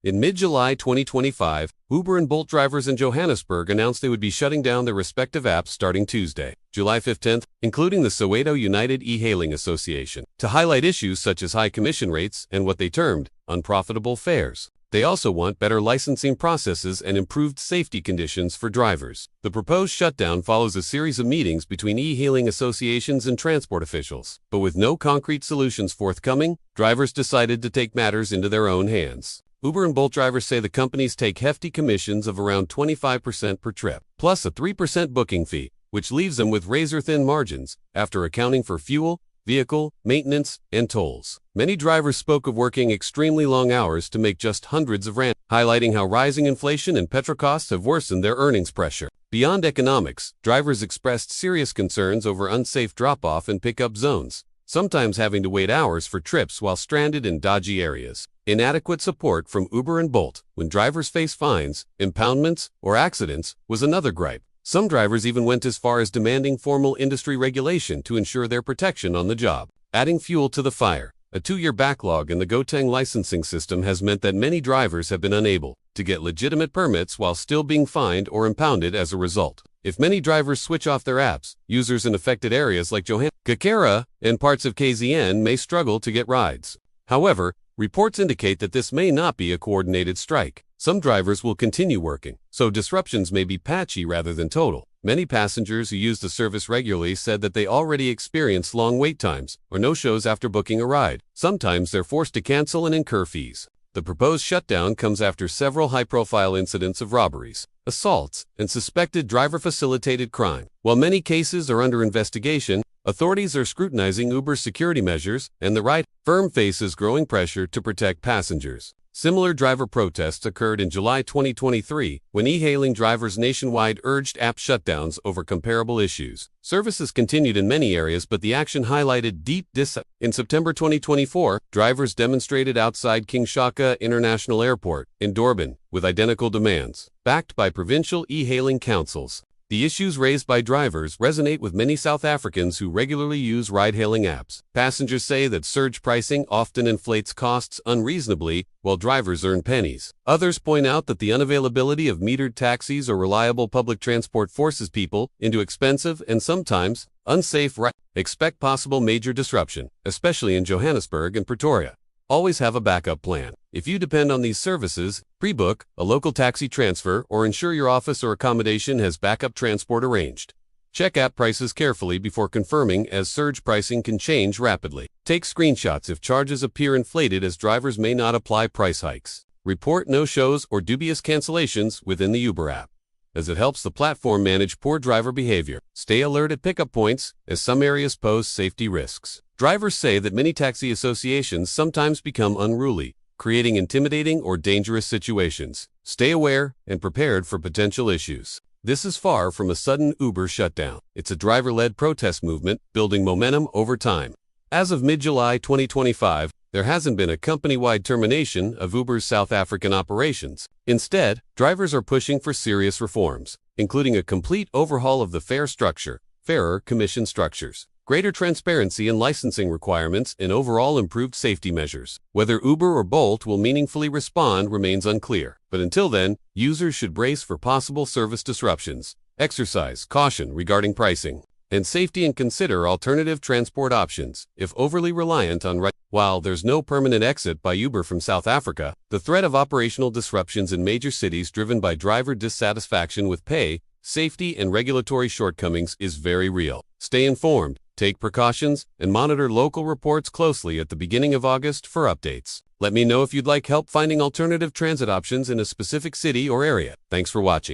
In mid-July 2025, Uber and Bolt drivers in Johannesburg announced they would be shutting down their respective apps starting Tuesday, July 15th, including the Soweto United E-Hailing Association, to highlight issues such as high commission rates and what they termed unprofitable fares. They also want better licensing processes and improved safety conditions for drivers. The proposed shutdown follows a series of meetings between e-hailing associations and transport officials. But with no concrete solutions forthcoming, drivers decided to take matters into their own hands. Uber and Bolt drivers say the companies take hefty commissions of around 25% per trip, plus a 3% booking fee, which leaves them with razor-thin margins after accounting for fuel, vehicle, maintenance, and tolls. Many drivers spoke of working extremely long hours to make just hundreds of rand, highlighting how rising inflation and petrol costs have worsened their earnings pressure. Beyond economics, drivers expressed serious concerns over unsafe drop-off and pick-up zones, sometimes having to wait hours for trips while stranded in dodgy areas. Inadequate support from Uber and Bolt when drivers face fines, impoundments, or accidents was another gripe. Some drivers even went as far as demanding formal industry regulation to ensure their protection on the job. Adding fuel to the fire, a 2-year backlog in the Gauteng licensing system has meant that many drivers have been unable to get legitimate permits while still being fined or impounded as a result. If many drivers switch off their apps, users in affected areas like Johannesburg, Gqeberha, and parts of KZN may struggle to get rides. However, reports indicate that this may not be a coordinated strike. Some drivers will continue working, so disruptions may be patchy rather than total. Many passengers who use the service regularly said that they already experience long wait times or no-shows after booking a ride. Sometimes they're forced to cancel and incur fees. The proposed shutdown comes after several high-profile incidents of robberies, assaults, and suspected driver-facilitated crime. While many cases are under investigation, authorities are scrutinizing Uber's security measures, and the ride firm faces growing pressure to protect passengers. Similar driver protests occurred in July 2023 when e-hailing drivers nationwide urged app shutdowns over comparable issues. Services continued in many areas, but the action highlighted deep dissatisfaction. In September 2024, drivers demonstrated outside King Shaka International Airport in Durban with identical demands, backed by provincial e-hailing councils. The issues raised by drivers resonate with many South Africans who regularly use ride-hailing apps. Passengers say that surge pricing often inflates costs unreasonably, while drivers earn pennies. Others point out that the unavailability of metered taxis or reliable public transport forces people into expensive and sometimes unsafe rides. Expect possible major disruption, especially in Johannesburg and Pretoria. Always have a backup plan. If you depend on these services, pre-book a local taxi transfer or ensure your office or accommodation has backup transport arranged. Check app prices carefully before confirming, as surge pricing can change rapidly. Take screenshots if charges appear inflated, as drivers may not apply price hikes. Report no-shows or dubious cancellations within the Uber app, as it helps the platform manage poor driver behavior. Stay alert at pickup points, as some areas pose safety risks. Drivers say that many taxi associations sometimes become unruly, creating intimidating or dangerous situations. Stay aware and prepared for potential issues. This is far from a sudden Uber shutdown. It's a driver-led protest movement building momentum over time. As of mid-July 2025, there hasn't been a company-wide termination of Uber's South African operations. Instead, drivers are pushing for serious reforms, including a complete overhaul of the fare structure, fairer commission structures, greater transparency in licensing requirements, and overall improved safety measures. Whether Uber or Bolt will meaningfully respond remains unclear. But until then, users should brace for possible service disruptions, exercise caution regarding pricing and safety, and consider alternative transport options if overly reliant on ride. While there's no permanent exit by Uber from South Africa, the threat of operational disruptions in major cities driven by driver dissatisfaction with pay, safety, and regulatory shortcomings is very real. Stay informed, take precautions, and monitor local reports closely at the beginning of August for updates. Let me know if you'd like help finding alternative transit options in a specific city or area. Thanks for watching.